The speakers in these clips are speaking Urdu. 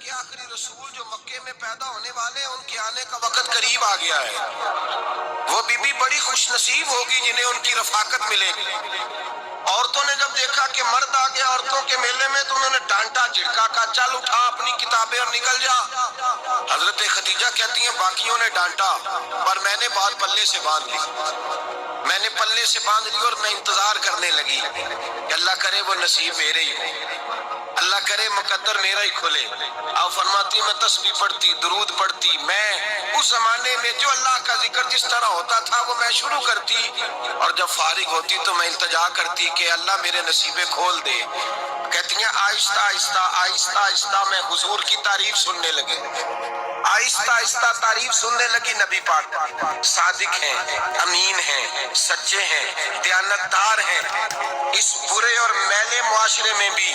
کے آخری رسول جو مکے میں پیدا ہونے والے ہیں ان کے آنے کا وقت قریب آ گیا ہے۔ وہ بی بی بڑی خوش نصیب ہوگی جنہیں ان کی رفاقت ملے گی۔ عورتوں نے جب دیکھا کہ مرد آ گیا عورتوں کے میلے میں تو انہوں نے ڈانٹا جھڑکا، کہا چل اٹھا اپنی کتابیں اور نکل جا۔ حضرت خدیجہ کہتی ہیں باقیوں نے ڈانٹا پر میں نے بات پلے سے باندھ لی، میں نے پلے سے باندھ لی اور میں انتظار کرنے لگی کہ اللہ کرے وہ نصیب میرے ہی ہو، اللہ کرے مقدر میرا ہی کھلے۔ آپ فرماتی میں تسبیح پڑھتی، درود پڑھتی، میں اس زمانے میں جو اللہ کا ذکر جس طرح ہوتا تھا وہ میں شروع کرتی، اور جب فارغ ہوتی تو میں التجا کرتی کہ اللہ میرے نصیبیں کھول دے۔ کہتی ہیں آہستہ آہستہ آہستہ آہستہ میں حضور کی تعریف سننے لگی، آہستہ آہستہ تعریف سننے لگی۔ نبی پاک صادق ہیں، امین ہیں، سچے ہیں، دیانتدار ہیں، اس برے اور میلے معاشرے میں بھی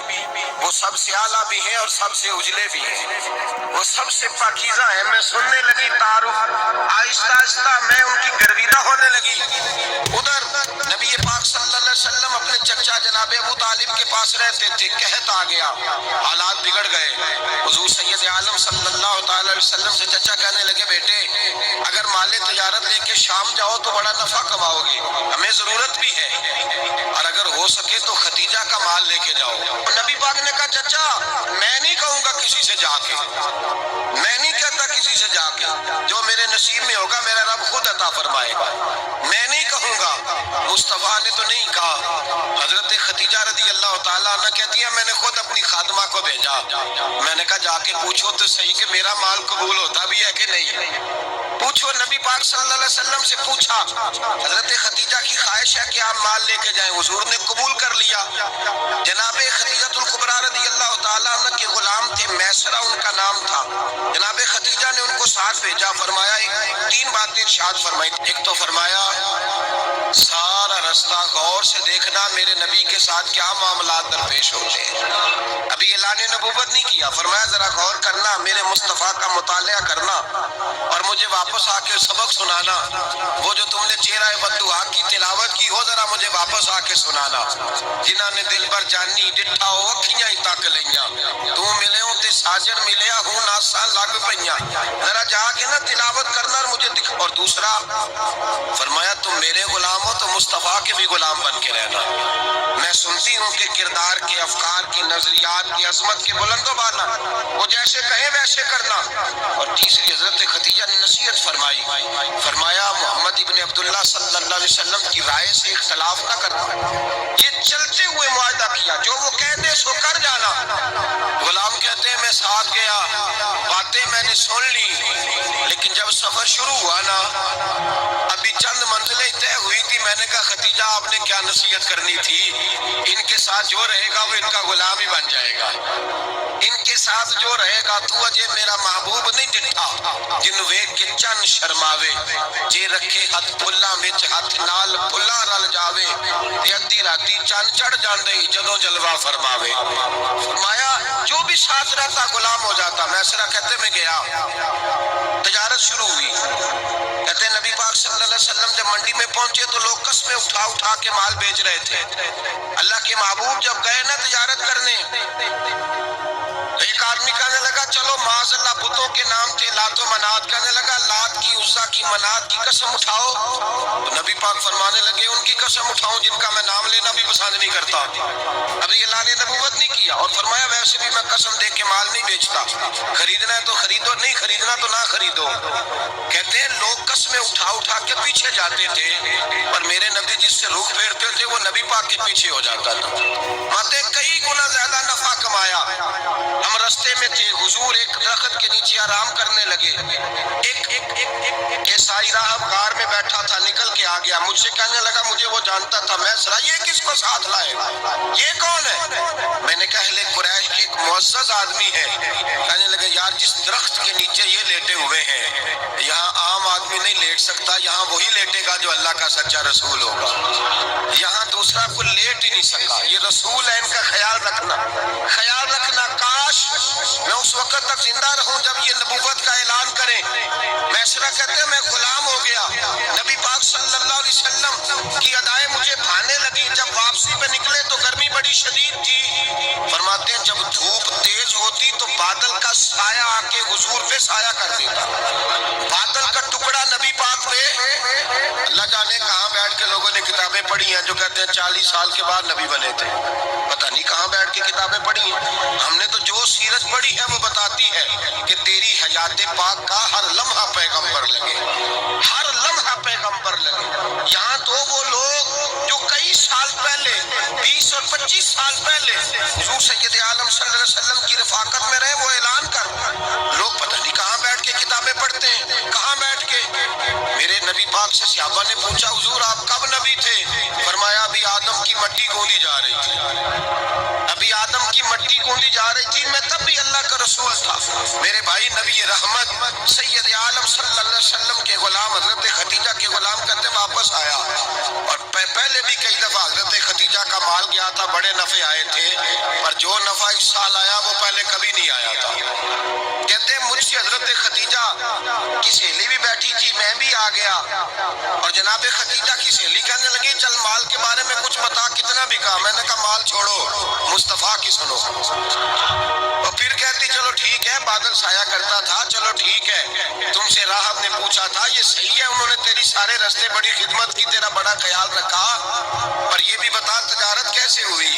وہ سب سے اعلیٰ بھی ہیں اور سب سے اجلے بھی ہیں، وہ سب سے پاکیزہ ہیں۔ میں سننے لگی تعارف، آہستہ آہستہ میں ان کی گرویدہ ہونے لگی۔ ادھر نبی پاک صلی اللہ علیہ وسلم اپنے چچا جناب ابو طالب کے پاس رہتے تھے، قحط آ گیا، حالات بگڑ گئے۔ حضور سید عالم صلی اللہ تعالی علیہ وسلم سے چچا کہنے لگے بیٹے اگر مال تجارت لے کے شام جاؤ تو بڑا نفع کماؤ گے، ہمیں ضرورت بھی ہے، اور اگر ہو سکے تو خدیجہ کا مال لے کے جاؤ۔ نبی پاک نے کہا چچا میں نہیں کہوں گا کسی سے جا کے، میں نہیں کہتا کسی سے جا کے، جو میرے نصیب میں ہوگا میرا رب خود عطا فرمائے گا، میں نہیں کہوں گا۔ مصطفیٰ نے تو نہیں کہا۔ حضرت خدیجہ رضی اللہ تعالیٰ عنہ کہتی ہے میں نے خود اپنی خادمہ کو بھیجا، میں نے کہا جا کے پوچھو تو صحیح کہ میرا مال قبول ہوتا بھی ہے کہ نہیں، پوچھو۔ نبی پاک صلی اللہ علیہ وسلم سے پوچھا، حضرت خدیجہ کی خواہش ہے کہ آپ مال لے کے جائیں، حضور نے قبول کر لیا۔ جناب خدیجہ الکبریٰ رضی اللہ تعالیٰ عنہ کے غلام تھے، میسرہ ان کا نام تھا، جناب خدیجہ نے ان کو ساتھ بھیجا۔ فرمایا تین باتیں ارشاد فرمائی، ایک تو فرمایا سارا رستہ غور سے دیکھنا میرے نبی کے ساتھ کیا معاملات درپیش ہوتے ہیں، ابھی اعلان نبوت نہیں کیا، فرمایا ذرا غور کرنا، میرے مصطفیٰ کا مطالعہ کرنا اور مجھے واپس آ کے سبق سنانا، وہ جو تم نے چہرہ بددعا کی تلاوت کی ہو ذرا مجھے واپس آ کے سنانا، جنہاں نے دل بر جانی ڈٹھا ہو اکھیاں ہی تک لیاں، تو ملے ہوں تے ساجن ملیا ہوں ناساں لگ پئیاں، ذرا جا کے نا تلاوت کرنا اور مجھے دکھ۔ اور دوسرا فرمایا تم میرے غلام ہو تو مصطفیٰ کے بھی غلام بن کے رہنا، میں سنتی ہوں کہ کردار کے، افکار کی، نظریات کی، عظمت کے بلند و بالا، وہ جیسے کہیں ویسے کرنا۔ اور تیسری حضرت خدیجہ نے نصیحت فرمائی، فرمایا محمد ابن عبداللہ صلی اللہ علیہ وسلم کی رائے سے اختلاف نہ کرنا، یہ چلتے ہوئے معاہدہ کیا، جو وہ کہتے سو کر جانا۔ غلام کہتے ہیں میں ساتھ گیا، باتیں میں نے سن لی، لیکن جب سفر شروع ہوا نا ابھی چند منزلیں طے ہوئی تھی، میں نے کہا خدیجہ آپ نے کیا نصیحت کرنی تھی، ان کے ساتھ جو رہے گا وہ ان کا غلام ہی بن جائے گا، ان کے ساتھ جو رہے گا تو اجے میرا محبوب نہیں ڈٹھا جن ویگ کے چن شرماوے، جے رکھے ہاتھ پھلا وچ ہاتھ نال پھلا رل جاوے، تے ادھی راتی چن چڑھ جاندے جدوں جلوہ فرماوے۔ فرمایا جو بھی ساتھ رہتا غلام ہو جاتا۔ میسرہ کہتے میں گیا، تجارت شروع ہوئی، کہتے نبی پاک صلی اللہ علیہ وسلم جب منڈی میں پہنچے تو لوگ قسمیں اٹھا اٹھا کے مال بیچ رہے تھے۔ اللہ کے محبوب جب گئے نا تجارت کرنے، ایک آدمی کہنے لگا چلو معاذ اللہ بتوں کے نام تھے لات و منات، کہنے لگا لات کی، عزا کی، منات کی قسم اٹھاؤ، تو نبی پاک فرمانے لگے ان کی قسم اٹھاؤں جن کا میں نام لینا بھی پسند نہیں کرتا، ابھی اعلان نبوت نہیں کیا، اور فرمایا ویسے بھی میں قسم دے کے مال نہیں بیچتا، خریدنا ہے تو خریدو، نہیں خریدنا تو نہ خریدو۔ کہتے ہیں لوگ قسمیں اٹھا اٹھا کے پیچھے جاتے تھے، اور میرے نبی جس سے رخ پھیرتے تھے وہ نبی پاک کے پیچھے ہو جاتا تھا۔ ماتے کئی گنا زیادہ نفع کمایا۔ ہم رستے میں تھے، حضور ایک درخت کے نیچے آرام کرنے لگے، ایک عیسائی راہب غار میں بیٹھا تھا، نکل کے آ گیا، مجھ سے کہنے لگا مجھے وہ جانتا تھا، میں سنا یہ کس کو ساتھ لائے، یہ کون ہے؟ میں نے کہا اہل قریش کی ایک معزز آدمی ہے۔ کہنے لگے یار جس درخت کے نیچے یہ لیٹے ہوئے ہیں یہاں عام آدمی نہیں لیٹ سکتا، یہاں وہی لیٹے گا جو اللہ کا سچا رسول ہوگا، یہاں دوسرا کوئی لیٹ ہی نہیں سکا، یہ رسول ہے، ان کا خیال رکھنا، خیال رکھنا۔ کاش میں اس وقت تک زندہ رہوں جب یہ نبوت کا اعلان کریں۔ میسرہ کہتے ہیں میں غلام ہو گیا، نبی پاک صلی اللہ علیہ وسلم کی ادائیں مجھے بھانے لگی، جب واپسی پہ نکلے تو گرمی بڑی شدید تھی، فرماتے ہیں جب دھوپ تیز ہوتی تو بادل کا سایہ آ کے حضور پہ سایہ کر دیتا. بادل کا ٹکڑا نبی پاک پہ. اللہ جانے کہاں بیٹھ کے لوگوں نے کتابیں پڑھی ہیں جو کہتے ہیں 40 سال کے بعد نبی بنے تھے. پتہ نہیں کہاں بیٹھ کے کتابیں پڑھی ہیں. ہم نے تو جو سیرت پڑھی ہے وہ بتاتی ہے کہ تیری حیات پاک کا ہر لمحہ پیغمبر لگے, ہر لمحہ پیغمبر لگے. یہاں تو وہ لوگ جو کئی سال پہلے 20 اور 25 سال پہلے حضور سید عالم صلی اللہ علیہ وسلم کی رفاقت میں رہے, وہ اعلان کر لوگ پتہ نہیں کہاں بیٹھ کے کتابیں پڑھتے ہیں, کہاں بیٹھ کے. میرے نبی پاک سے صحابہ نے پوچھا حضور آپ کب نبی تھے؟ فرمایا ابھی آدم کی مٹی گوندی جا رہی تھی, ابھی آدم کی مٹی گوندی جا رہی تھی, میں تب بھی اللہ کا رسول تھا. میرے بھائی نبی رحمت سید عالم صلی اللہ علیہ وسلم کے غلام حضرت خدیجہ کے غلام کہتے واپس آیا, اور پہلے بھی کئی دفعہ حضرت خدیجہ کا مال گیا تھا, بڑے نفع آئے تھے, پر جو نفع اس سال آیا وہ پہلے کبھی نہیں آیا تھا. کہتے ہیں مجھ سے حضرت خدیجہ کی سہیلی بھی بیٹھی تھی, میں بھی آ گیا, اور جناب خدیجہ کی سہیلی کہنے لگی چل مال کے بارے میں کچھ بتا, کتنا بھی کہا. میں نے کہا مال چھوڑو, مصطفیٰ کی سنو. اور پھر کہتی چلو ٹھیک ہے, بادل سایہ کرتا تھا, چلو ٹھیک ہے, تم سے راہب نے پوچھا تھا یہ صحیح ہے, انہوں نے تیری سارے رستے بڑی خدمت کی, تیرا بڑا خیال رکھا, پر یہ بھی بتا تجارت کیسے ہوئی؟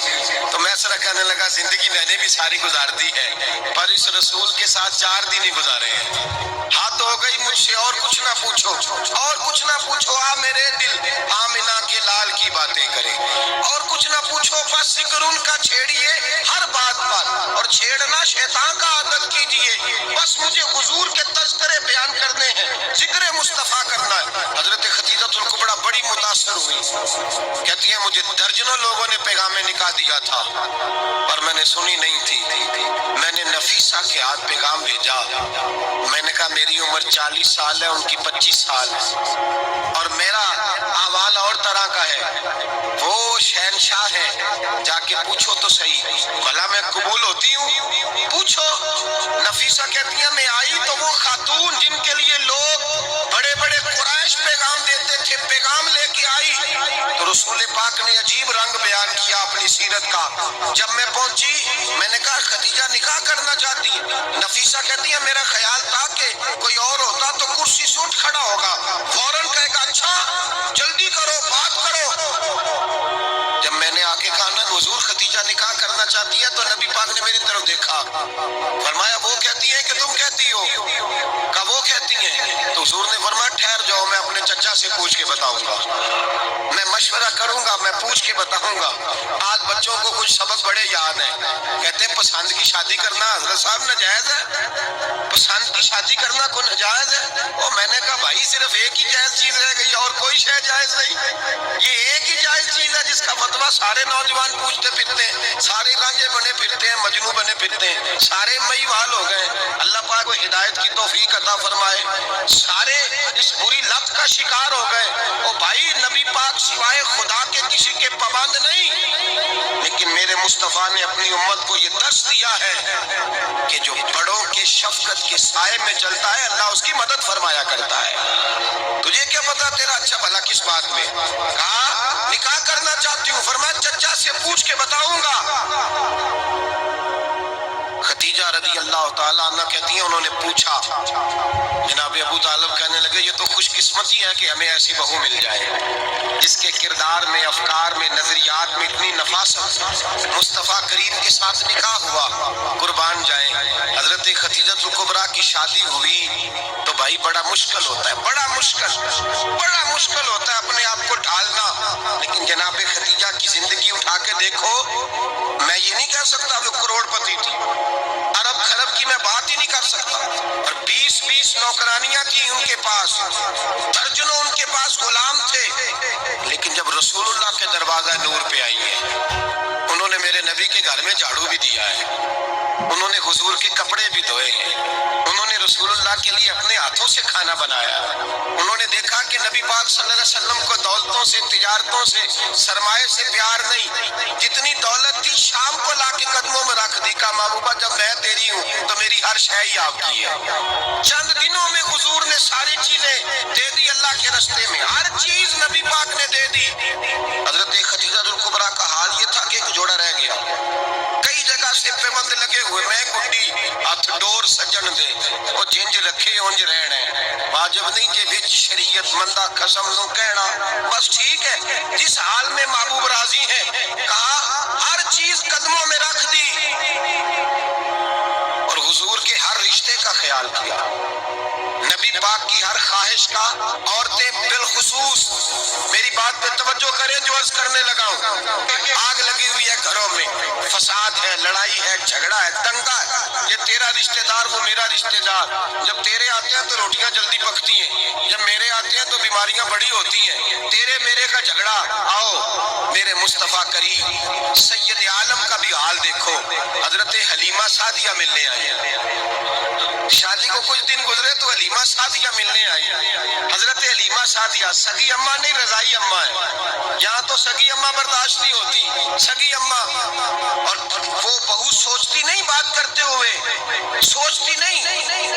تو میں سر کہنے لگا زندگی میں نے بھی ساری گزار دی ہے, پر اس رسول کے ساتھ 4 دن ہی گزارے ہیں. حد ہو گئی مجھ سے, اور کچھ نہ پوچھو, اور کچھ نہ پوچھو, آ میرے دل آمنہ کے لال کی باتیں کرے, اور کچھ نہ پوچھو, بس ذکر ان کا چھیڑیے ہر بات پر, اور چھیڑنا شیطان کا عادت کیجئے, بس مجھے حضور کے تذکرے بیان کرنے ہیں, ذکر مصطفیٰ کرنا ہے. حضرت خدیجہ الکبریٰ بڑی متاثر ہوئی, کہتی ہیں مجھے درجنوں لوگوں نے پیغام نکاح دیا تھا, پر میں نے سنی نہیں تھی. میں نے نفیسہ کے ہاتھ پیغام بھیجا, میں نے کہا میری عمر 40 سال ہے, ان کی 25 سال ہے, اور میرا احوال اور طرح کا ہے. وہ شہنشاہ ہے, جا کے پوچھو تو صحیح, بھلا میں قبول ہوتی ہوں؟ پوچھو. نفیسہ کہتی ہیں میں آئی تو وہ خاتون جن کے لیے لوگ بڑے بڑے قریش پیغام دیتے تھے, پیغام لے کے آئی, تو رسول پاک نے عجیب رنگ بیان کیا اپنی سیرت کا. جب میں پہنچی میں نے کہا خدیجہ نکاح کرنا چاہتی ہے؟ نفیسہ کہتی ہے میرا خیال تھا کہ کوئی اور ہوتا تو کرسی سے اٹھ کھڑا ہوگا, فوراً کہے گا اچھا جلدی کرو, بات کرو. جب میں نے آ کے کہا نا حضور خدیجہ نکاح کرنا چاہتی ہے, تو نبی پاک نے میری طرف دیکھا, فرمایا وہ کہتی ہے کہ تم کہتی ہو؟ کہا وہ کہتی ہیں. تو حضور نے فرمایا ٹھہر جاؤ, میں اپنے چچا سے پوچھ کے بتاؤں گا, میں مشورہ کروں گا, میں پوچھ کے بتاؤں گا. آج بچوں کو کچھ سبق بڑے یاد ہیں, کہتے ہیں پسند کی شادی کرنا حضرت صاحب ناجائز ہے, پسند کی شادی کرنا کوئی ناجائز ہے؟ اور میں نے کہا بھائی صرف ایک ہی جائز چیز رہ گئی, اور کوئی شے جائز نہیں, یہ ایک ہی جائز چیز ہے جس کا فتویٰ سارے نوجوان پوچھتے پھرتے ہیں, سارے رانجے بنے پھرتے ہیں, مجنوں بنے پھرتے ہیں, سارے مئی وال ہو گئے. اللہ پاک کو ہدایت کی توفیق عطا فرمائے. سارے اس بری لت کا شکار ہو گئے. او بھائی نبی پاک سوائے خدا کے کسی کے پابند نہیں, لیکن میرے مصطفیٰ نے اپنی امت کو یہ درس دیا ہے کہ جو بڑوں کے شفقت کے سائے میں چلتا ہے اللہ اس کی مدد فرمایا کرتا ہے. تجھے کیا پتا تیرا اچھا بھلا کس بات میں؟ کہا نکاح کرنا چاہتی ہوں, فرمایا چچا سے پوچھ کے بتاؤں گا. خدیجہ رضی اللہ تعالیٰ عنہ کہتی ہیں انہوں نے پوچھا, جناب ابو طالب کہنے لگے یہ تو خوش قسمتی ہے کہ ہمیں ایسی بہو مل جائے جس کے کردار میں, افکار میں, نظریات میں اتنی نفاست. مصطفیٰ کریم کے ساتھ نکاح ہوا, قربان جائیں. حضرت خدیجہ الکبریٰ کی شادی ہوئی تو بھائی بڑا مشکل ہوتا ہے, بڑا مشکل ہوتا ہے اپنے آپ کو ڈھالنا. لیکن جناب خدیجہ کی زندگی اٹھا کے دیکھو, میں یہ نہیں کہہ سکتا وہ کروڑ پتی تھی, ارب خرب کی میں بات ہی نہیں کر سکتا, اور 20 نوکرانیاں تھیں ان کے پاس, درجنوں ان کے پاس غلام تھے. لیکن جب رسول اللہ کے دروازہ نور پہ آئی ہیں, انہوں نے میرے نبی کے گھر میں جھاڑو بھی دیا ہے, انہوں نے حضور کے کپڑے بھی دھوئے ہیں, انہوں نے رسول اللہ کے لیے اپنے ہاتھوں سے کھانا بنایا. انہوں نے دیکھا کہ نبی پاک صلی اللہ علیہ وسلم کو دولتوں سے, تجارتوں سے, سرمایے سے پیار نہیں, جتنی دولت تھی شام کو لا کے قدموں میں رکھ دی. کہا محبوبہ جب میں تیری ہوں تو میری ہر شے ہی آپ کی ہے. چند دنوں میں حضور نے ساری چیزیں دے دی اللہ کے رستے میں, ہر چیز نبی پاک نے دے دی. حضرت خدیجہ الکبریٰ کا حال یہ تھا کہ ایک جوڑا رہ گیا, کئی جگہ سے پیوند لگے ہوئے, میں گڈی رکھے اونج رہنا ہے، واجب نہیں کہ وچ شریعت مندہ قسم نو کہنا بس ٹھیک ہے۔ جس حال میں محبوب راضی ہے، کہا ہر چیز قدموں میں رکھ دی اور حضور کے ہر رشتے کا خیال کیا، نبی پاک کی ہر خواہش کا۔ عورتیں بالخصوص میری بات پہ توجہ کریں جو عرض کرنے لگا ہوں، آگ لگی ہوئی ہے گھروں میں، فساد ہے، لڑائی ہے، جھگڑا ہے، دنگا ہے، یہ تیرا رشتہ دار وہ میرا رشتہ دار، جب تیرے آتے ہیں تو روٹیاں جلدی پکتی ہیں، جب میرے آتے ہیں تو بیماریاں بڑی ہوتی ہیں، تیرے میرے کا جھگڑا۔ آؤ میرے مصطفیٰ کریم سید عالم کا بھی حال دیکھو، حضرت حلیمہ سعدیہ ملنے آئے ہیں، شادی کو کچھ دن گزرے تو حلیمہ سعدیہ ملنے آئی، حضرت حلیمہ سعدیہ سگی اماں نہیں رضائی اماں ہے، یہاں تو سگی اماں برداشت نہیں ہوتی، سگی اماں، اور وہ بہو سوچتی نہیں بات کرتے ہوئے، سوچتی نہیں،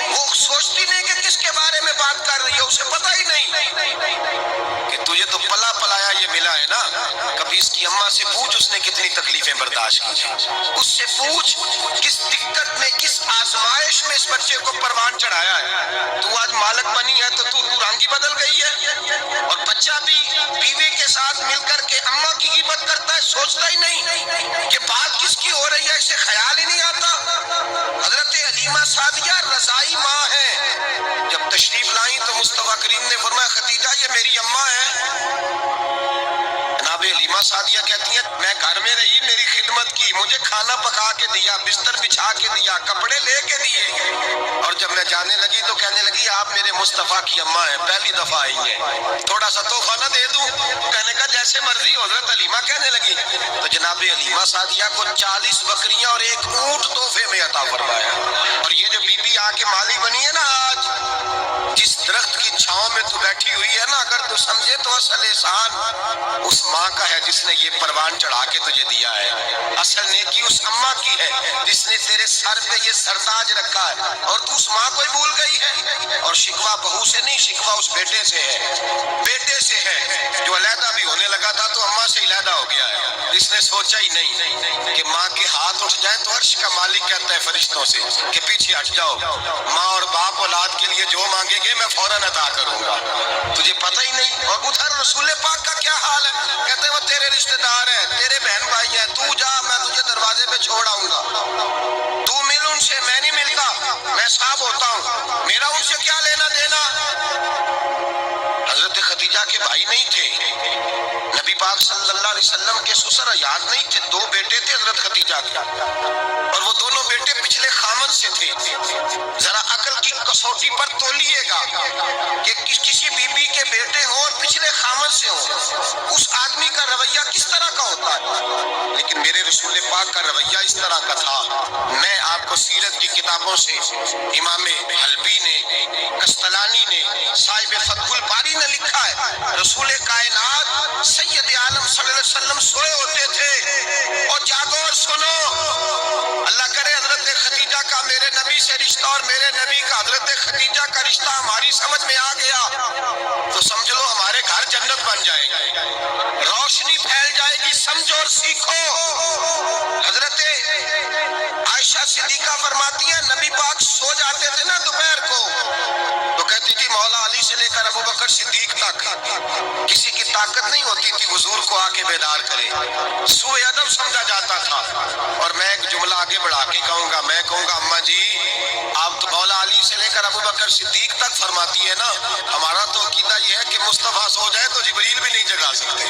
وہ سوچتی نہیں کہ کس کے بارے میں بات کر رہی ہے، اسے پتہ ہی نہیں کہ تجھے تو پلا پلایا یہ ملا ہے نا، کبھی اس کی اماں سے پوچھ اس نے کتنی تکلیفیں برداشت کی ہیں، اس سے پوچھ کس دقت میں کس آزمائش میں اس بچے کو پروان چڑھایا ہے، تو آج مالک بنی ہے تو رنگ ہی بدل گئی ہے، اور بچہ بھی بیوی کے ساتھ مل کر کے اماں کی غیبت کرتا ہے، سوچتا ہی نہیں کہ بات کس کی ہو رہی ہے، اسے خیال ہی نہیں آتا۔ حضرت حلیمہ سعدیہ رضائی ماں ہے، جب تشریف لائیں تو مصطفیٰ کریم نے فرمایا ختیجہ یہ میری اماں ہے۔ جناب حلیمہ سعدیہ کہتی ہیں میں گھر میں رہی، میری خدمت کی، مجھے کھانا پکا کے دیا، بستر بچھا کے دیا، کپڑے لے کے دیے، اور جب میں جانے لگی تو کہنے لگی آپ میرے مصطفیٰ کی اماں ہیں، پہلی دفعہ آئی ہیں، تھوڑا سا تحفہ نہ دے دوں؟ کہنے کا جیسے مرضی حضرت حلیمہ کہنے لگی، تو جناب حلیمہ سعدیہ کو 40 بکریاں اور ایک اونٹ تحفے میں عطا فرمایا، اور یہ جو بی بی آ کے مالی بنی ہے نا آج، جس درخت کی چھاؤں میں تو بیٹھی ہوئی ہے نا، اگر تو سمجھے تو اصل احسان اس ماں کا ہے جس نے یہ پروان چڑھا کے تجھے دیا ہے، اصل نیکی اس اماں کی ہے جس نے تیرے سر پہ یہ سرتاج رکھا ہے، اور تو اس ماں کو ہی بھول گئی ہے۔ اور شکوہ بہو سے نہیں، شکوہ اس بیٹے سے ہے، بیٹے سے ہے جو علیحدہ بھی ہونے لگا تھا تو اماں سے علیحدہ ہو گیا ہے، جس نے سوچا ہی نہیں کہ ماں کے ہاتھ اٹھ جائیں تو عرش کا مالک کہتا ہے فرشتوں سے کہ پیچھے ہٹ جاؤ، ماں اور باپ اولاد کے لیے جو مانگیں گے میں فوراً عطا کروں گا، تجھے پتہ ہی نہیں۔ اور ادھر رسول پاک کا کیا حال ہے، کہتے ہیں وہ تیرے رشتہ دار ہیں، تیرے بہن بھائی ہیں، تو جا میں تجھے دروازے پہ چھوڑ آؤں گا، تو مل ان سے، میں نہیں ملتا، میں صاحب ہوتا ہوں، میرا ان سے کیا لینا دینا۔ حضرت خدیجہ کے بھائی نہیں تھے، نبی پاک صلی اللہ علیہ وسلم کے سسر یاد نہیں تھے، 2 بیٹے تھے حضرت خدیجہ کے، اور وہ دونوں بیٹے پچھلے خامن سے تھے۔ ذرا عقل کی کسوٹی پر تولیے گا کہ کسی بی بی کے بیٹے ہوں اور پچھلے خامن سے ہوں، اس آدمی کا رویہ کس طرح کا ہوتا ہے، لیکن میرے رسول پاک کا رویہ اس طرح کا تھا۔ میں آپ کو سیرت کی کتابوں سے امام حلبی نے، قسطلانی نے، صاحب فتح الباری نے لکھا ہے، رسول کائنات سید عالم صلی اللہ علیہ وسلم سوئے ہوتے تھے، اور جاگو اور سنو، اللہ کرے حضرت خدیجہ کا میرے نبی سے رشتہ اور میرے نبی کا حضرت خدیجہ کا رشتہ ہماری سمجھ میں آ گیا تو سمجھ لو ہمارے گھر جنت بن جائے گا، روشنی پھیل جائے گی، سمجھو اور سیکھو۔ حضرت عائشہ صدیقہ فرماتی ہیں نبی پاک سو جاتے تھے نا دوپہر کو تو کہتی تھی مولا علی سے لے کر ابو بکر صدیق تک کسی کی طاقت نہیں ہوتی تھی حضور کو آ کے بیدار کرے، سوء ادب سمجھا جاتا تھا۔ اور میں ایک جملہ آگے بڑھا کے کہوں گا، میں کہوں گا اماں جی آپ تو مولا علی سے لے کر ابو بکر صدیق تک فرماتی ہے نا، ہمارا تو عقیدہ یہ ہے کہ مصطفیٰ سو جائے تو جبریل بھی نہیں جگا سکتے،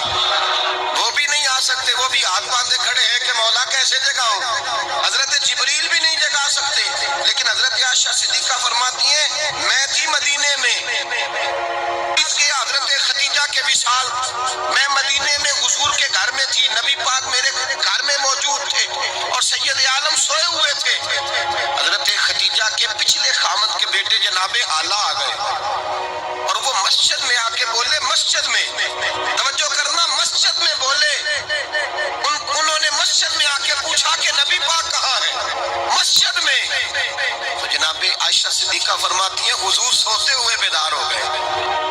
وہ بھی نہیں آ سکتے، وہ بھی ہاتھ باندھے کھڑے ہیں کہ مولا کیسے جگاؤں، حضرت جبریل بھی نہیں جگا سکتے، لیکن حضرت عائشہ صدیقہ فرماتی ہیں میں تھی مدینے میں، حضرت خدیجہ کے وصال میں مدینے میں حضور کے گھر میں تھی، نبی پاک میرے گھر میں موجود تھے اور سید عالم سوئے ہوئے تھے، حضرت خدیجہ کے پچھلے خامد کے بیٹے جناب حالہ آ گئے اور وہ مسجد میں آ کے بولے، مسجد میں توجہ کرنا، مسجد میں بولے، انہوں نے مسجد میں آ کے پوچھا کہ نبی پاک کہاں ہے، مسجد میں، تو جناب عائشہ صدیقہ فرماتی ہیں حضور سوتے ہوئے بیدار ہو گئے،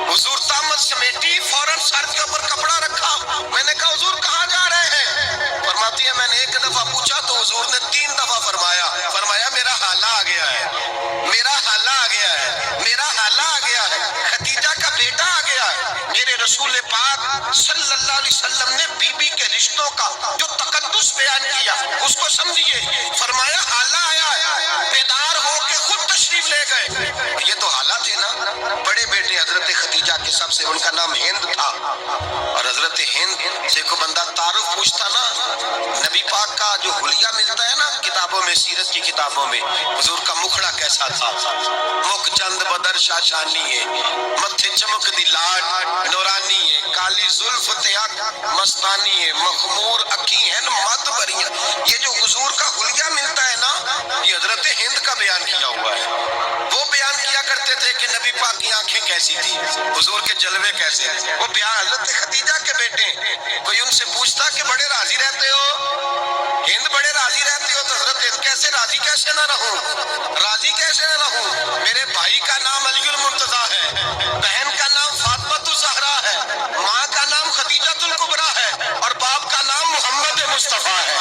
حضور طامت سمیٹی، فوراً سر کے اوپر کپڑا رکھا، میں نے کہا حضور کہاں جا رہے ہیں، فرماتی ہے میں نے 1 دفعہ پوچھا تو حضور نے 3 دفعہ فرمایا میرا حالہ آ گیا ہے، میرا حالہ آ گیا ہے، علیہ وسلم نے بی بی کے رشتوں کا جو تقدس بیان کیا اس کو سمجھیے. فرمایا حالہ آیا, بیدار ہو کے خود تشریف لے گئے. یہ تو حالہ تھے نا. بڑے بیٹے حضرت خدیجہ کے سب سے, ان کا نام ہند تھا, اور حضرت ہند سے کو بندہ تعارف پوچھتا نا, نبی پاک کا جو حلیہ ملتا ہے نا کتابوں میں, سیرت کی کتابوں میں, حضور کا مکھڑا کیسا تھا. مکھ چند بدر شاشانی ہے, متھے چمک دی لاڈ نورانی ہے, کالی زلف تیاک مستانی ہے, مخمور اکھی ہیں مد بریاں. یہ جو حضور کا حلیہ ملتا ہے نا, یہ حضرت ہند کا بیان کیا ہوا ہے. وہ بیان کیا کرتے تھے کہ نبی پاک کی آنکھیں کیسی تھی, حضور کے جلوے کیسے تھے. وہ بیان حضرت خدیجہ کے بیٹے. کوئی ان سے پوچھتا کہ بڑے راضی رہتے ہو, ہند بڑے راضی رہتے ہو, تو حضرت ہند کیسے راضی کیسے نہ رہوں, راضی کیسے نہ رہوں. میرے بھائی کا نام علی المرتضیٰ ہے, بہن کا نام فاطمہ الزہرا ہے, ماں کا نام خدیجہ الکبریٰ ہے, اور باپ کا نام محمد مصطفیٰ ہے.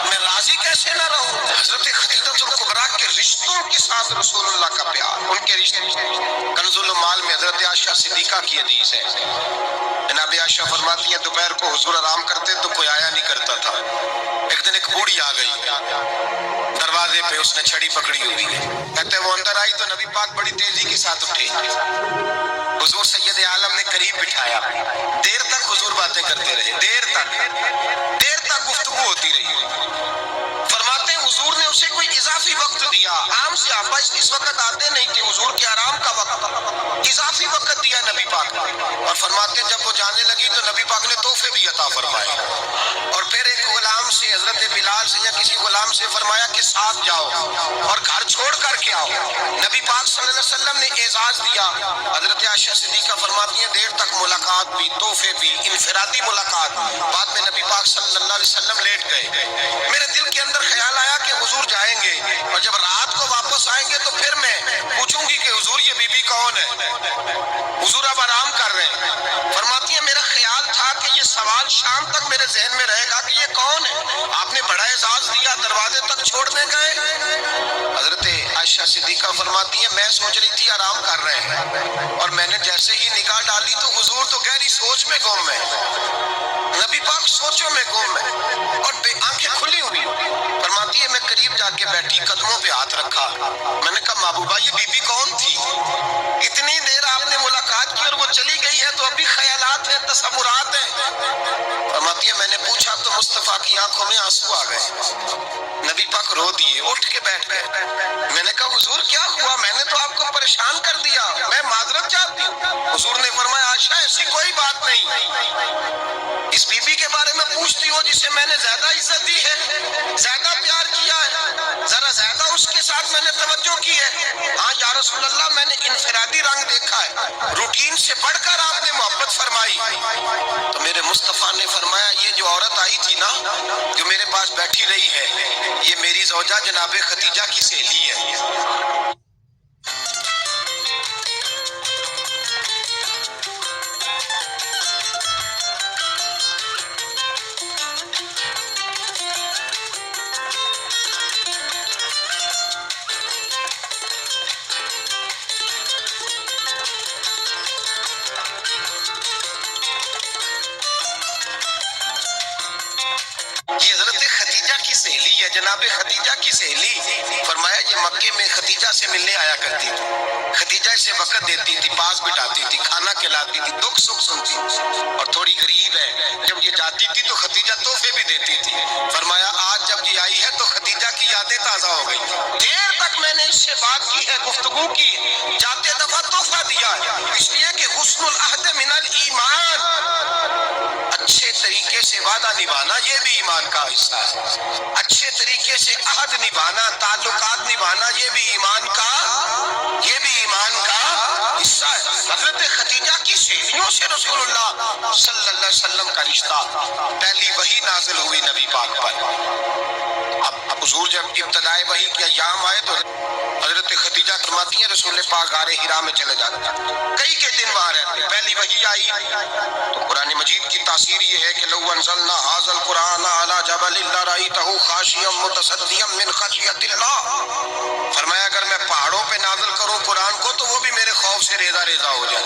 میں راضی کیسے نہ رہوں. حضرت خدیجہ الکبریٰ کے رشتوں کے ساتھ رسول اللہ کا پیار, ان کے رشتے. کنز المال میں حضرت عائشہ صدیقہ کی حدیث ہے. جناب عائشہ فرماتی ہیں دوپہر کو حضور آرام کرتے تو کوئی آیا نہیں کرتا تھا. ایک دن ایک بوڑھی آ گئی دروازے پہ, اس نے چھڑی پکڑی ہوئی ہے. کہتے وہ اندر آئی تو نبی پاک بڑی تیزی کے ساتھ اٹھے, حضور سید عالم نے قریب بٹھایا. دیر تک حضور باتیں کرتے رہے, دیر تک گفتگو ہوتی رہی. فرماتے ہیں حضور نے اسے کوئی اضافی وقت دیا. عام صحابہ اس وقت آتے نہیں تھے, حضور کے آرام کا وقت, اضافی وقت دیا نبی پاک. اور فرماتے ہیں جب وہ جانے لگی تو نبی پاک نے تحفے بھی عطا فرمائے. اور پھر ایک غلام سے, حضرت بلال سے یا کسی غلام سے فرمایا کہ ساتھ جاؤ اور گھر چھوڑ کر کے آؤ. نبی پاک صلی اللہ علیہ وسلم نے اعزاز دیا. حضرت عائشہ صدیقہ فرماتی ہیں دیر تک ملاقات بھی, تحفے بھی, انفرادی ملاقات. بعد میں نبی پاک صلی اللہ علیہ وسلم لیٹ گئے. میرے دل کے اندر خیال آیا کہ حضور جائیں گے, اور جب رات کو واپس آئیں گے تو پھر میں پوچھوں گی کہ حضور یہ بی بی کون ہے, حضور اب آرام کر رہے ہیں. فرماتی ہیں میرا خیال تھا کہ یہ سوال شام تک میرے ذہن میں رہے گا کہ یہ کون ہے, آپ نے بڑا اعزاز دیا, دروازے تک چھوڑنے گئے. حضرت عائشہ صدیقہ فرماتی ہیں میں سوچ رہی تھی آرام کر رہے ہیں, اور میں نے جیسے ہی نگاہ ڈالی تو حضور تو گہری سوچ میں گم ہے, نبی پاک سوچوں میں گم ہے, اور آنکھیں کھلی ہوئی. فرماتی ہے میں قریب جا کے بیٹھی, قدموں پہ ہاتھ رکھا. میں نے کہا محبوبہ یہ بی بی کون تھی, اتنی دیر آپ نے ملاقات کی اور وہ چلی گئی ہے, تو ابھی خیالات ہیں, تصورات ہیں. فرماتی ہے میں نے پوچھا تو مصطفیٰ کی آنکھوں میں آنسو آ گئے. نبی پاک رو دیے, اٹھ کے بیٹھ گئے. میں نے کہا حضور کیا ہوا, میں نے تو آپ کو پریشان کر دیا, میں معذرت چاہتی ہوں. حضور نے فرمایا عائشہ ایسی کوئی بات نہیں, اس بی بی کے بارے میں پوچھتی ہو جسے میں نے زیادہ عزت دی ہے, زیادہ پیار کیا ہے, ذرا زیادہ اس کے ساتھ میں نے توجہ کی ہے. ہاں یا رسول اللہ میں نے انفرادی رنگ دیکھا ہے, روٹین سے بڑھ کر آپ نے محبت فرمائی. تو میرے مصطفیٰ نے فرمایا یہ جو عورت آئی تھی نا, جو میرے پاس بیٹھی رہی ہے, یہ میری زوجہ جناب خدیجہ کی سہیلی ہے. یہ حضرت خدیجہ کی سہیلی ہے, جناب خدیجہ کی سہیلی. فرمایا یہ مکے میں خدیجہ سے ملنے آیا کرتی تھی, خدیجہ اسے وقت دیتی تھی, پاس بٹھاتی تھی, کھانا کھلاتی تھی, دکھ سکھ سنتی, اور تھوڑی غریب ہے. جب یہ جاتی تھی تو خدیجہ تحفے بھی دیتی تھی. فرمایا آج جب یہ آئی ہے تو خدیجہ کی یادیں تازہ ہو گئی. دیر تک میں نے اس سے بات کی ہے, گفتگو کی, جاتے دفعہ تحفہ دیا ہے, اس لیے کہ حسن العہد من الایمان, اچھے طریقے سے وعدہ نبھانا یہ بھی ایمان کا حصہ ہے. اچھے طریقے سے عہد نبھانا, تعلقات نبھانا یہ بھی ایمان کا حصہ ہے. حضرت خدیجہ کی سہیلیوں سے رسول اللہ صلی اللہ علیہ وسلم کا رشتہ. پہلی وحی نازل ہوئی نبی پاک پر. اب حضور جب ابتدائے وحی کے ایام آئے تو حضرت خدیجہ فرماتی ہیں رسول پاک غار حرا میں چلے جاتے, کئی کے دن وہاں رہتے. پہلی وحی آئی تو قرآن مجید کی تاثیر یہ ہے کہ لو انزلنا هذا القرآن على جبل لرأيته خاشعا متصدعا من خشیۃ اللہ. فرمایا اگر میں پہاڑوں پہ نازل کروں قرآن کو تو وہ بھی میرے خوف سے ریزہ ریزہ ہو جائے.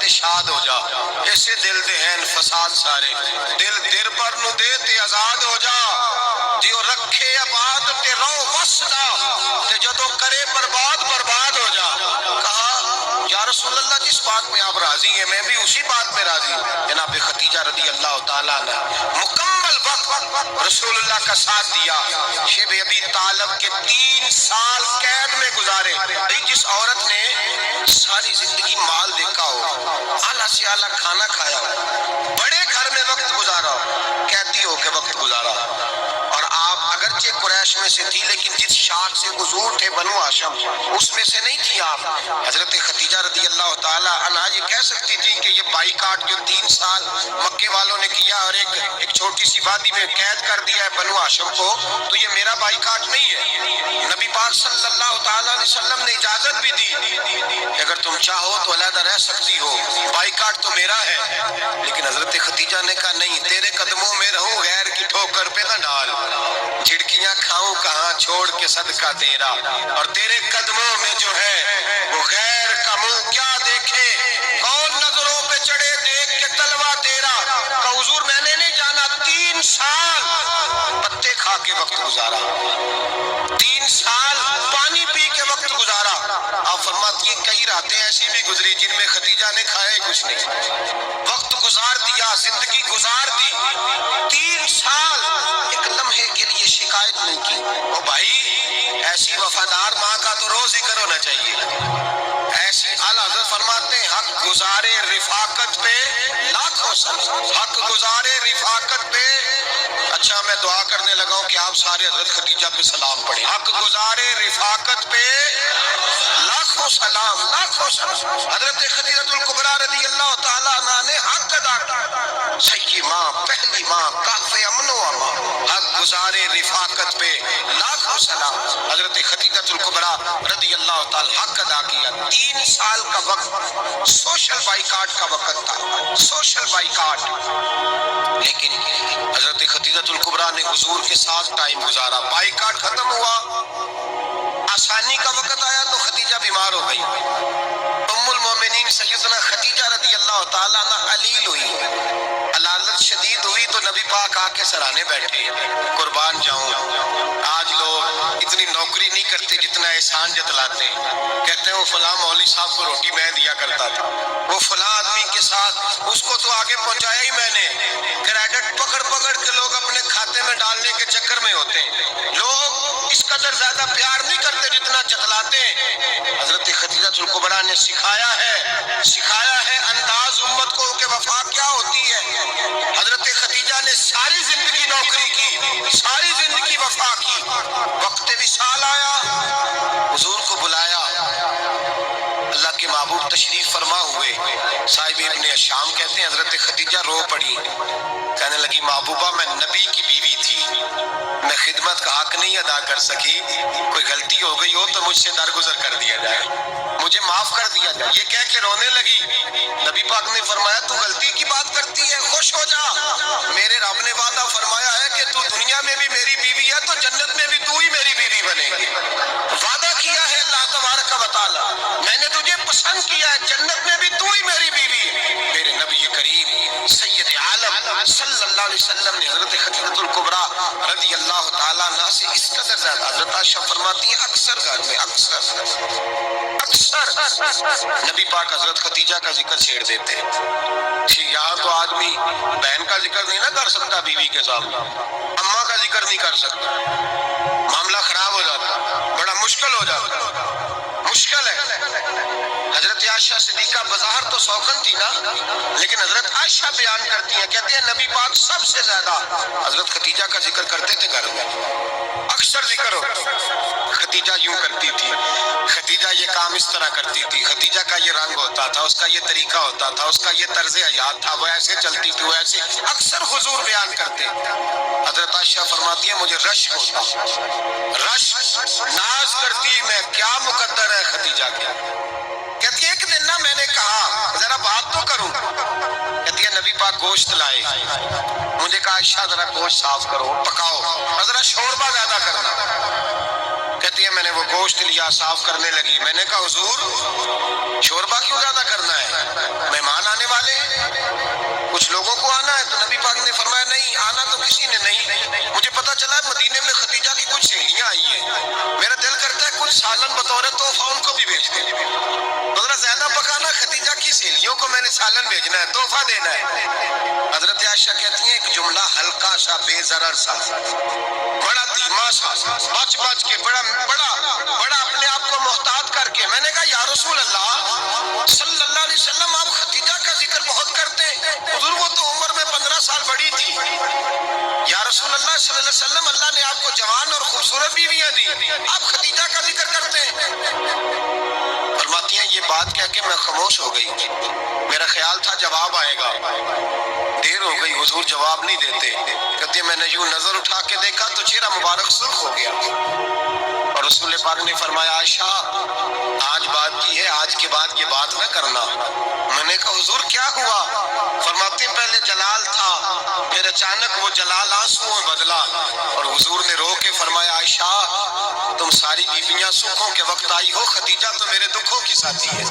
تے شاد ہو جا، ایسے دل دے ہیں فساد سارے، دل دیر پر نو دے تے آزاد ہو جا، جیو رکھے آباد تے رو وسدا تے جدو کرے برباد برباد ہو جا۔ کہا یا رسول اللہ جس بات میں آپ راضی ہیں میں بھی اسی بات میں راضی ہوں۔ جناب خدیجہ رضی اللہ تعالیٰ نے مکمل وقت رسول اللہ کا ساتھ دیا، شیب ابی طالب کے 3 سال قید میں گزارے۔ جس عورت نے ساری زندگی مال دیکھا ہو، اعلیٰ سے اعلیٰ کھانا کھایا ہو، بڑے گھر میں وقت گزارا ہو، قیدی ہو کے وقت گزارا، اور آپ اگرچہ قریش میں سے تھی لیکن جس شاخ سے حضور تھے بنو ہاشم اس میں سے نہیں تھی آپ۔ حضرت خدیجہ رضی اللہ تعالیٰ عنہا یہ کہہ سکتی تھی کہ یہ بائیکاٹ جو 3 سال مکے والوں نے کیا اور ایک چھوٹی سی وادی میں قید کر دیا ہے بنو ہاشم کو، تو یہ میرا بائیکاٹ نہیں ہے۔ نبی پاک صلی اللہ تعالیٰ علیہ وسلم نے اجازت بھی دی کہ اگر تم چاہو تو علیحدہ رہ سکتی ہو، بائیکاٹ تو میرا ہے۔ لیکن حضرت خدیجہ نے کہا نہیں، تیرے قدموں میں رہوں، غیر کی ٹھوکر پہ نہ ڈال، جھڑکیاں کھاؤں کہاں چھوڑ کے صدقہ تیرا، اور تیرے قدموں میں جو ہے وہ غیر کا منہ کیا دیکھے، کون نظروں پہ چڑھے دیکھ کے تلوا تیرا۔ کہ حضور میں نے نہیں جانا، 3 سال پتے کھا کے وقت گزارا، 3 سال پانی پی کے وقت گزارا۔ آپ فرماتی ہیں کئی راتیں ایسی بھی گزری جن میں خدیجہ نے کھایا کچھ نہیں، وقت گزار دیا، زندگی گزار دی، 3 سال ایک لمحے کے لیے شکایت نہیں کی۔ او بھائی ایسی وفادار ماں کا تو روز ذکر ہونا چاہیے۔ ایسی اعلیٰ حضرت فرماتے ہیں حق گزارے رفاقت پہ لاکھوں سلام، حق گزارے رفاقت پہ۔ اچھا میں دعا کرنے لگا ہوں کہ آپ سارے حضرت خدیجہ پہ سلام پڑھیں۔ حق گزارے رفاقت پہ لاکھوں سلام، لاکھوں سلام۔ حضرت خدیجہ الکبریٰ رضی اللہ تعالیٰ عنہ نے حق ادا کیا، سیدی ماں، پہلی ماں، کافِ امن و امان، حق گزارے رفاقت پہ لاکھوں سلام۔ حضرت خدیجہ الکبریٰ رضی اللہ تعالیٰ حق ادا کیا۔ 3 سال کا وقت سوشل بائیکاٹ کا وقت تھا، سوشل بائیکاٹ، لیکن حضرت خدیجہ الکبریٰ نے حضور کے ساتھ ٹائم گزارا۔ بائیکاٹ ختم ہوا، آسانی کا وقت آیا تو خدیجہ بیمار ہو گئی۔ ام المومنین سیدنا خدیجہ رضی اللہ تعالیٰ عنہ علیل ہوئی، علالت شدید ہوئی تو نبی پاک آ کے سرانے بیٹھے۔ قربان جاؤں آج لوگ اتنی نوکری نہیں کرتے جتنا احسان جتلاتے ہیں، کہتے ہیں وہ فلاں مولوی صاحب کو روٹی میں دیا کرتا تھا، وہ فلاں آدمی کے ساتھ اس کو تو آگے پہنچایا ہی میں نے۔ کریڈٹ پکڑ پکڑ کے لوگ اپنے کھاتے میں ڈالنے کے چکر میں ہوتے ہیں، لوگ اس قدر زیادہ پیار نہیں کرتے جتنا جتلاتے ہیں۔ حضرت خدیجہ الکبریٰ نے سکھایا ہے انداز امت کو کہ وفا کیا ہوتی ہے۔ حضرت خدیجہ نے ساری زندگی نوکری کی، ساری زندگی وفا کی، وقت وصال آیا، حضور کو بلایا، اللہ کے محبوب تشریف فرما ہوئے، صاحب ابن شام کہتے ہیں حضرت خدیجہ رو پڑی، کہنے لگی محبوبہ میں نبی کی بیوی تھی، میں خدمت کا حق نہیں ادا کر سکی، کوئی غلطی ہو گئی ہو تو مجھ سے درگزر کر دیا جائے، مجھے معاف کر دیا جائے۔ یہ کہہ کے رونے لگی۔ نبی پاک نے فرمایا تو غلطی کی بات کرتی ہے، خوش ہو جا، میرے رب نے وعدہ فرمایا ہے کہ تو دنیا میں بھی میری بیوی ہے تو جنت میں بھی تو ہی میری بیوی بنے گی، وعدہ کیا ہے اللہ تبارک و تعالیٰ، میں نے تجھے پسند کیا ہے، جنت میں بھی تو ہی میری بیوی۔ میرے نبی کریم سید عالم صلی اللہ علیہ وسلم نے حضرت خدیجہ الکبریٰ رضی اللہ تعالیٰ عنہ سے اس قدر زیادہ، حضرت عائشہ فرماتی ہیں اکثر گھر میں اکثر نبی پاک حضرت خدیجہ کا ذکر چھیڑ دیتے ہیں۔ یہاں تو آدمی بہن کا ذکر نہیں نہ کر سکتا بیوی کے سامنے، اماں کا ذکر نہیں کر سکتا، معاملہ خراب ہو جاتا، بڑا مشکل ہو جاتا، مشکل ہے۔ حضرت عائشہ صدیقہ بظاہر تو سوکن تھی نا، لیکن حضرت عائشہ بیان کرتی ہیں، کہتے ہیں نبی پاک سب سے زیادہ حضرت خدیجہ کا ذکر کرتے تھے گھر میں، اکثر ذکر ہو۔ خدیجہ یوں کرتی تھی، خدیجہ یہ کام اس طرح کرتی تھی، خدیجہ کا یہ رنگ ہوتا تھا، اس کا یہ طریقہ ہوتا تھا، اس کا یہ طرز حیات تھا، وہ ایسے چلتی تھی، وہ ایسے، اکثر حضور بیان کرتے۔ حضرت عائشہ فرماتی ہے مجھے رشک ہوتا، رشک، ناز کرتی میں کیا مقدر ہے خدیجہ کے۔ کہتی ہے ایک دن نا میں نے کہا ذرا بات تو کروں، کہتی ہے نبی پاک گوشت لائے، مجھے کہا عائشہ ذرا گوشت صاف کرو، پکاؤ، ذرا شوربہ زیادہ کرنا۔ کہتی ہے میں نے وہ گوشت لیا، صاف کرنے لگی، میں نے کہا حضور شوربہ کیوں زیادہ کرنا ہے، مہمان آنے والے ہیں، کچھ لوگوں کو آنا ہے۔ تو نبی پاک نے فرمایا نہیں، آنا تو کسی نے نہیں، مجھے پتا چلا مدینے میں ختیجہ کی کچھ سہیلیاں آئی ہیں، میرا دل کرتا ہے کچھ سالن بطور تحفہ ان کو بھی بھیج دیں، ذرا زیادہ پکانا، ختیجہ کی سہیلیوں کو میں نے سالن بھیجنا ہے، تحفہ دینا ہے۔ حضرت عائشہ کہتی ہیں ایک جملہ ہلکا سا، بے ضرر سا، بڑا دھیما سا، بچ بچ کے، بڑا اپنے آپ کو محتاط کر کے، میں نے کہا یا رسول اللہ صلی اللہ علیہ وسلم آپ ختیجہ کا ذکر بہت کرتے ہیں، حضور وہ تو عمر میں 15 سال بڑی تھی۔ یا رسول اللہ صلی اللہ علیہ وسلم اللہ نے آپ کو جوان اور خوبصورت بیویاں دی، آپ ختیجہ کا ذکر کرتے ہیں۔ فرماتی ہیں یہ بات کہہ کے میں خاموش ہو گئی، میرا خیال تھا جواب آئے گا، دیر ہو گئی، حضور جواب نہیں دیتے۔ کہتے ہیں میں نے یوں نظر اٹھا کے دیکھا تو چہرہ مبارک سرخ ہو گیا، اور رسول پاک نے فرمایا عائشہ آج بات کی ہے، آج کے بعد یہ بات نہ کرنا۔ میں نے کہا حضور کیا ہوا؟ فرماتے ہیں پہلے جلال تھا، پھر اچانک وہ جلال آنسوؤں میں بدلا، اور حضور نے رو کے فرمایا عائشہ تم ساری بیویاں سکھوں کے وقت آئی ہو، ختیجہ تو میرے دکھوں کی ساتھی ہے،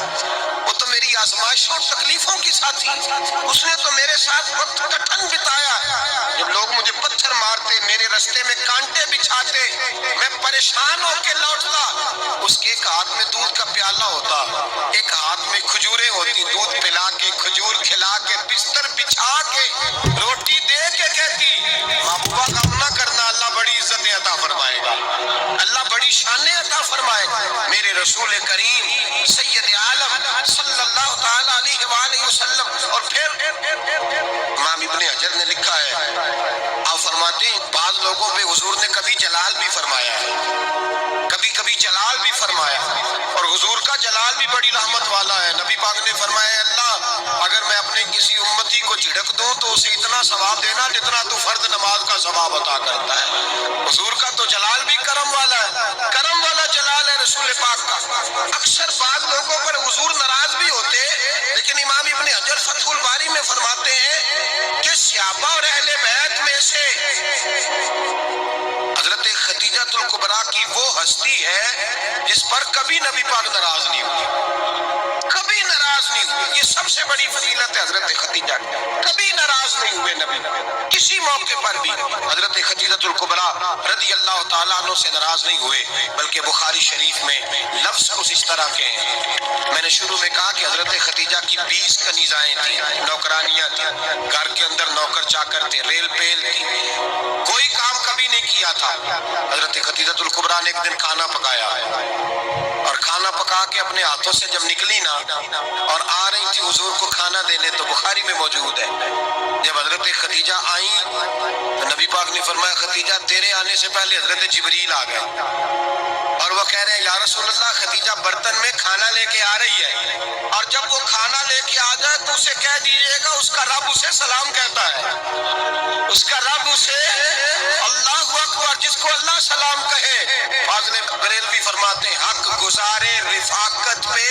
وہ تو میری آزمائشوں اور تکلیفوں کی ساتھی، اس نے تو میرے ساتھ وقت کٹھن بتایا، جب لوگ مجھے پتھر مارتے، میرے رستے میں کانٹے بچھاتے، میں پریشان ہو کے لوٹتا، اس کے ایک ہاتھ میں دودھ کا پیالہ ہوتا، ایک ہاتھ میں کھجوریں ہوتی، دودھ پلا کے، کھجور کھلا کے، بستر بچھا کے، روٹی دے کے کہتی محبوبہ غم نہ کرنا، اللہ بڑی عزتیں عطا فرمائے گا، اللہ بڑی شانیں عطا فرمائے گا۔ میرے رسول کریم سید عالم صلی اللہ تعالی علیہ وآلہ وسلم۔ اور پھر امام ابن حجر نے لکھا ہے، آپ فرماتے ہیں بعض لوگوں پہ حضور نے کبھی جلال بھی فرمایا ہے، کبھی جلال بھی فرمایا، اور حضور کا جلال بھی بڑی رحمت والا ہے۔ نبی پاک نے فرمایا اللہ اگر میں اپنے کسی امتی کو جھڑک دوں تو اسے اتنا ثواب دینا جتنا تو فرض نماز کا ثواب عطا کرتا ہے۔ حضور کا تو جلال بھی کرم والا ہے، کرم والا جلال ہے رسول پاک کا۔ اکثر بعض لوگوں پر حضور ناراض بھی ہوتے، لیکن امام ابن حجر فتح الباری میں فرماتے ہیں کہ صحابہ اور اہل بیت میں سے حضرت ختیجہ الکبریٰ کی وہ ہستی ہے جس پر کبھی نبی پاک ناراض نہیں ہوئے، کبھی ناراض نہیں ہوئے، یہ سب سے بڑی فضیلت ہے حضرت ختیجہ کی، کبھی ناراض نہیں ہوئے نبی کسی موقع پر بھی۔ حضرت ختیجہ الکبریٰ رضی اللہ تعالیٰ عنہ سے ناراض نہیں ہوئے، بلکہ بخاری شریف میں لفظ کچھ اس طرح کے ہیں۔ میں نے شروع میں کہا کہ حضرت ختیجہ کی 20 کنیزائیں تھیں، نوکرانیاں تھیں، گھر کے اندر نوکر چاکر تھے، ریل پیل تھی، کوئی کام کبھی نہیں کیا تھا۔ حضرت ختیجہ الکبریٰ نے ایک دن کھانا پکایا، اور کھانا پکا کے اپنے ہاتھوں سے جب نکلی نا اور آ رہی تھی حضور کو کھانا دینے، تو بخاری میں موجود ہے جب حضرت ختیجہ آئیں تو نبی پاک نے فرمایا ختیجہ تیرے آنے سے پہلے حضرت جبریل آ گئے، اور وہ کہہ رہے ہیں یا رسول اللہ ختیجہ برتن میں کھانا لے کے آ رہی ہے، اور جب وہ کھانا لے کے آ جائے تو اسے کہہ دیجئے گا اس کا رب اسے سلام کہتا ہے، اس کا رب اسے اللہ اکبر، جس کو اللہ سلام کہے۔ فاضل بریلوی فرماتے ہیں حق گزارے رفاقت پہ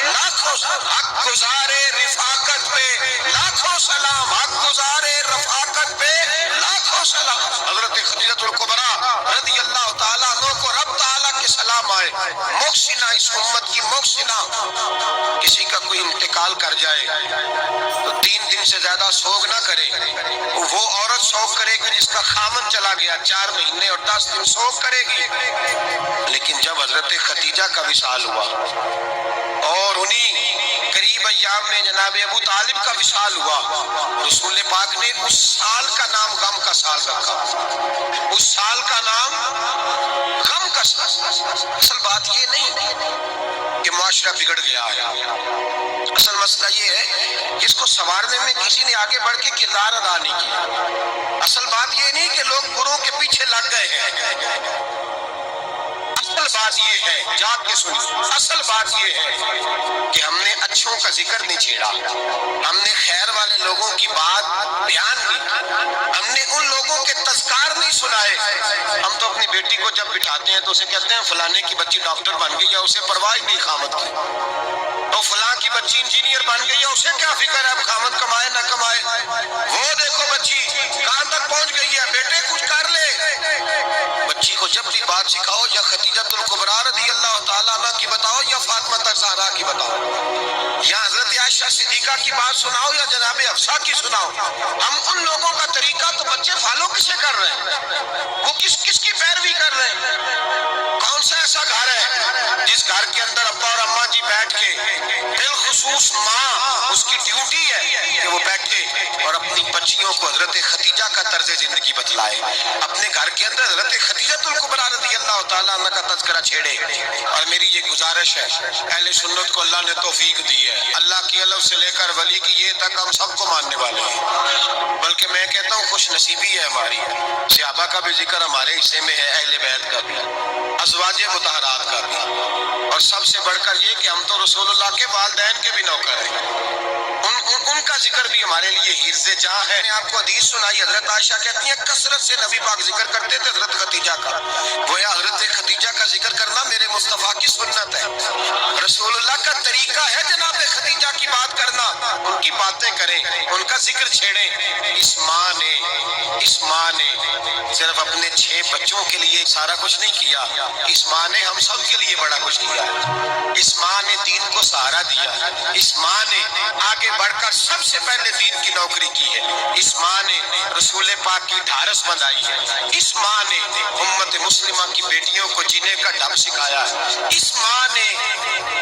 لاکھوں، حق گزارے رفاقت پہ لاکھوں سلام، حق گزارے رفاقت پہ لاکھوں سلام۔ حضرت ختیجہ الکبریٰ رضی اللہ تعالیٰ عنہ کو رب تعالیٰ کے سلام آئے، محسنہ، اس امت کی محسنہ۔ کسی کا کوئی انتقال کر جائے تو 3 دن سے زیادہ سوگ نہ کرے، وہ عورت سوگ کرے گی جس کا خامن چلا گیا، 4 مہینے اور 10 دن سوگ کرے گی۔ لیکن جب حضرت ختیجہ کا وصال ہوا اور انہی قریب ایام میں جناب ابو طالب کا وصال ہوا، رسول پاک نے اس سال کا نام غم کا سال رکھا، اس سال کا نام غم کا سال۔ اصل بات یہ نہیں کہ معاشرہ بگڑ گیا ہے، اصل مسئلہ یہ ہے کہ اس کو سنوارنے میں کسی نے آگے بڑھ کے کردار ادا نہیں کیا۔ اصل بات یہ نہیں کہ لوگ بروں کے پیچھے لگ گئے ہیں، اصل بات یہ ہے، جاگ کے سنیے، اصل بات یہ ہے کہ ہم نے اچھوں کا ذکر نہیں چھیڑا، ہم نے خیر والے لوگوں کی بات بیان نہیں کی، ہم نے ان لوگوں کے تذکار نہیں سنائے۔ ہم تو اپنی بیٹی کو جب بٹھاتے ہیں تو اسے کہتے ہیں فلانے کی بچی ڈاکٹر بن گئی ہے، اسے پرواہ نہیں خامد کی، تو فلاں کی بچی انجینئر بن گئی ہے، اسے کیا فکر ہے اب خامد کمائے نہ کمائے، وہ دیکھو بچی کہاں تک پہنچ گئی ہے، بیٹے کچھ کر لے۔ بچی کو جب بھی بات سکھاؤ یا خدیجۃ الکبریٰ رضی اللہ تعالیٰ عنہ کی بتاؤ یا فاطمہ الزہرا کی بتاؤ، یا حضرت عائشہ صدیقہ کی بات سناؤ یا جناب حفصہ کی سناؤ۔ ہم ان لوگوں کا طریقہ تو بچے فالو کسے کر رہے ہیں؟ وہ کس کی پیروی کر رہے ہیں؟ کون سا ایسا گھر ہے جس گھر کے اندر ابا اور اماں جی بیٹھ کے، بالخصوص ماں، اس کی ڈیوٹی ہے کہ وہ بیٹھے اور اپنی بچیوں کو حضرت خدیجہ کا طرز زندگی بتلائے، اپنے گھر کے اندر حضرت خدیجۃ الکبریٰ رضی اللہ تعالیٰ عنہ کا تذکرہ چھیڑے۔ اور میری یہ گزارش ہے، اہل سنت کو اللہ نے توفیق دی ہے، اللہ کی الف سے لے کر ولی کی یہ تک ہم سب کو ماننے والے ہیں، بلکہ میں کہتا ہوں خوش نصیبی ہے ہماری، صحابہ کا بھی ذکر ہمارے حصے میں ہے، اہل بیت کا بھی، ازواج مطہرات کا بھی، اور سب سے بڑھ کر یہ کہ ہم تو رسول اللہ کے والدین کے بھی نوکر ہیں، ان کا ذکر بھی ہمارے لیے حرز جاں ہے۔ میں نے آپ کو حدیث سنائی، حضرت عائشہ کہتی ہیں کثرت سے نبی پاک ذکر کرتے تھے حضرت خدیجہ کا، گویا حضرت خدیجہ کا ذکر کرنا میرے مصطفیٰ کی سنت ہے، رسول اللہ کا طریقہ ہے جناب خدیجہ کی بات کرنا، ان کی باتیں کریں، ان کا ذکر چھیڑیں۔ اس ماں نے صرف اپنے 6 بچوں کے لیے سارا کچھ نہیں کیا، اس ماں نے ہم سب کے لیے بڑا کچھ کیا، اس ماں نے دین کو سہارا دیا، اس ماں نے آگے بڑھ کر سب سے پہلے دین کی نوکری کی ہے، اس ماں نے رسول پاک کی ڈھارس بندھائی ہے، اس ماں نے امت مسلمہ کی بیٹیوں کو جینے کا ڈھنگ سکھایا ہے، اس ماں نے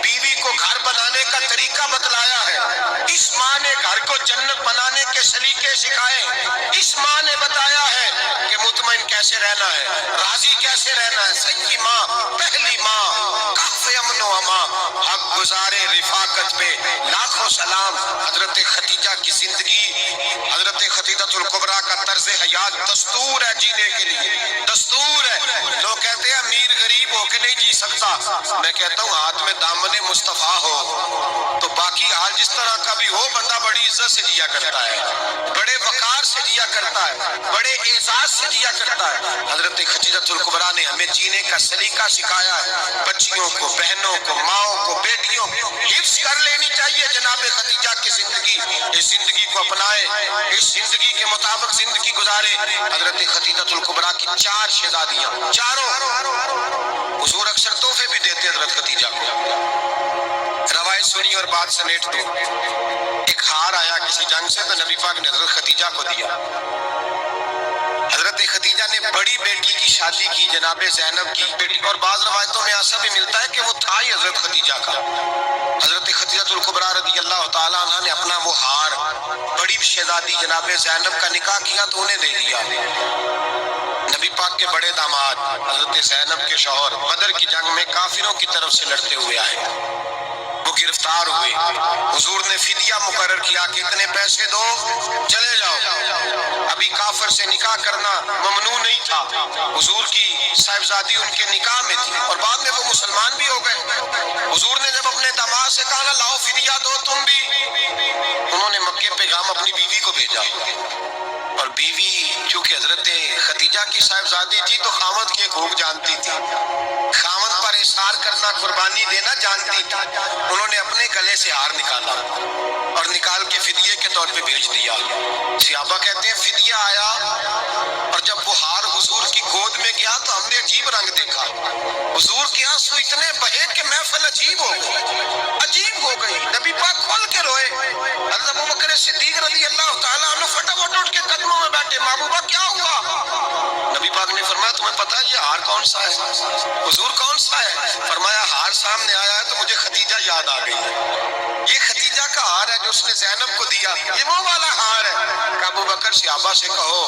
بیوی کو گھر بنانے کا طریقہ بتلایا ہے، اس ماں نے گھر کو جنت بنانے کے سلیقے سکھائے، اس ماں نے بتایا ہے کہ مطمئن کیسے رہنا ہے، راضی کیسے رہنا ہے۔ سچی ماں، پہلی ماں، کہف امن و امان، حق گزارے رفاقت پہ لاکھوں سلام۔ حضرت خدیجہ کی زندگی، حضرت خدیجۃ الکبریٰ کا طرز حیات دستور ہے جینے کے لیے، دستور ہے۔ لوگ کہتے ہیں امیر غریب ہو کے نہیں جی سکتا، میں کہتا ہوں ہاتھ میں دامن مصطفیٰ ہو تو باقی حال جس طرح کا بھی ہو، بندہ بڑی عزت سے جیا کرتا ہے، بڑے وقار سے جیا کرتا ہے، بڑے اعزاز سے جیا کرتا ہے۔ حضرت خدیجۃ الکبریٰ نے ہمیں جینے کا سلیقہ سکھایا ہے، بچیوں کو، بہنوں کو، ماؤں کو، بیٹیوں کو حفظ کر لینی چاہیے جناب خدیجہ کی زندگی، اس زندگی کو اپنائے، اس زندگی کے مطابق زندگی گزارے۔ حضرت خدیجۃ الکبریٰ کی 4 شہزادیاں، چاروں حضور اکثر تحفے بھی دیتے حضرت خدیجہ کو۔ روایت سنی اور بات سمیٹ دو، ایک ہار آیا کسی جنگ سے تو نبی پاک نے حضرت خدیجہ کو دیا۔ حضرت خدیجہ نے بڑی بیٹی کی شادی کی جناب زینب کی بیٹی، اور بعض روایتوں میں ایسا بھی ملتا ہے کہ وہ تھا ہی حضرت خدیجہ کا۔ حضرت خدیجۃ الکبریٰ رضی اللہ تعالیٰ عنہ نے اپنا وہ ہار بڑی شہزادی جناب زینب کا نکاح کیا تو انہیں دے دیا۔ نبی پاک کے بڑے داماد حضرت زینب کے شوہر بدر کی جنگ میں کافروں کی طرف سے لڑتے ہوئے آئے، وہ گرفتار ہوئے، حضور نے فدیہ مقرر کیا کہ اتنے پیسے دو چلے جاؤ۔ ابھی کافر سے نکاح کرنا ممنوع نہیں تھا، حضور کی صاحبزادی ان کے نکاح میں تھی اور بعد میں وہ مسلمان بھی ہو گئے۔ حضور نے جب اپنے داماد سے کہا نا لاؤ فدیہ دو تم بھی، انہوں نے مکے پیغام اپنی بیوی کو بھیجا، اور بیوی چونکہ حضرت خدیجہ کی صاحبزادی تھی تو خاوند کی حقوق جانتی تھی، خاوند پر احسار کرنا، قربانی دینا جانتی تھی۔ انہوں نے اپنے گلے سے ہار نکالا اور نکال کے فدیے کے طور پہ بھیج دیا۔ صحابہ کہتے ہیں فدیہ آیا اور جب وہ ہار حضور کی گود میں گیا تو ہم نے عجیب رنگ دیکھا، حضور کے آنسو اتنے بہے کہ محفل عجیب ہو گئی، نبی پاک کھول کے روئے۔ حضرت ابوبکر صدیق رضی اللہ تعالیٰ عنہ فٹافٹ اٹھ کے قدموں میں بیٹھے، محبوبہ کیا ہوا؟ نبی پاک نے فرمایا تمہیں پتہ ہے یہ ہار کون سا ہے؟ حضور کون سا ہے؟ فرمایا ہار سامنے آیا ہے تو مجھے خدیجہ یاد آ گئی ہے، یہ خدیجہ کا ہار ہے جو اس نے زینب کو دیا، یہ وہ والا ہار ہے۔ کہ ابوبکر صحابہ سے کہو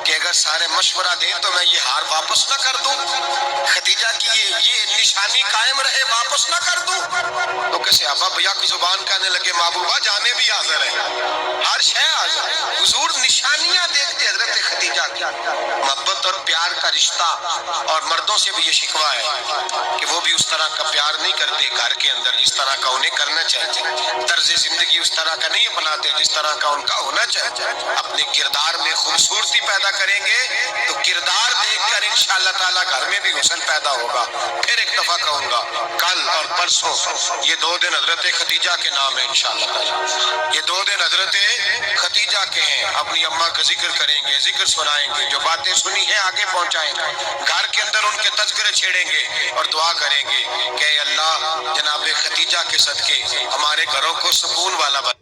کہ اگر سارے مشورہ دیں تو میں یہ ہار واپس نہ کر دوں، خدیجہ کی یہ نشانی قائم رہے، واپس نہ کر دوں؟ تو کہ صحابہ بھیا کی زبان کہنے لگے محبوبہ جانے بھی حاضر ہے، ہر شے حاضر ہے۔ حضور نشانیاں دیکھتے حضرت خدیجہ کی، محبت اور پیار کا رشتہ، اور مردوں سے بھی یہ شکوہ ہے کہ وہ بھی اس طرح کا پیار نہیں کرتے گھر کے اندر جس طرح کا انہیں کرنا چاہیے، طرز زندگی اس طرح کا نہیں اپناتے جس طرح کا ان کا ہونا چاہیے۔ اپنے کردار میں خوبصورتی پیدا کریں گے تو کردار دیکھ کر انشاءاللہ تعالیٰ گھر میں بھی حسن پیدا ہوگا۔ پھر ایک دفعہ کہوں گا کل اور پرسوں یہ 2 دن حضرت خدیجہ کے نام ہے انشاءاللہ تعالیٰ، یہ 2 دن حضرت خدیجہ کے ہیں، اپنی اماں کا ذکر کریں گے، ذکر سنائیں گے۔ گے، جو باتیں سنی ہیں آگے پہنچائیں گے، گھر کے اندر ان کے تذکرے چھیڑیں گے اور دعا کریں گے کہ اے اللہ جناب خدیجہ کے صدقے ہمارے گھروں کو سکون والا بنا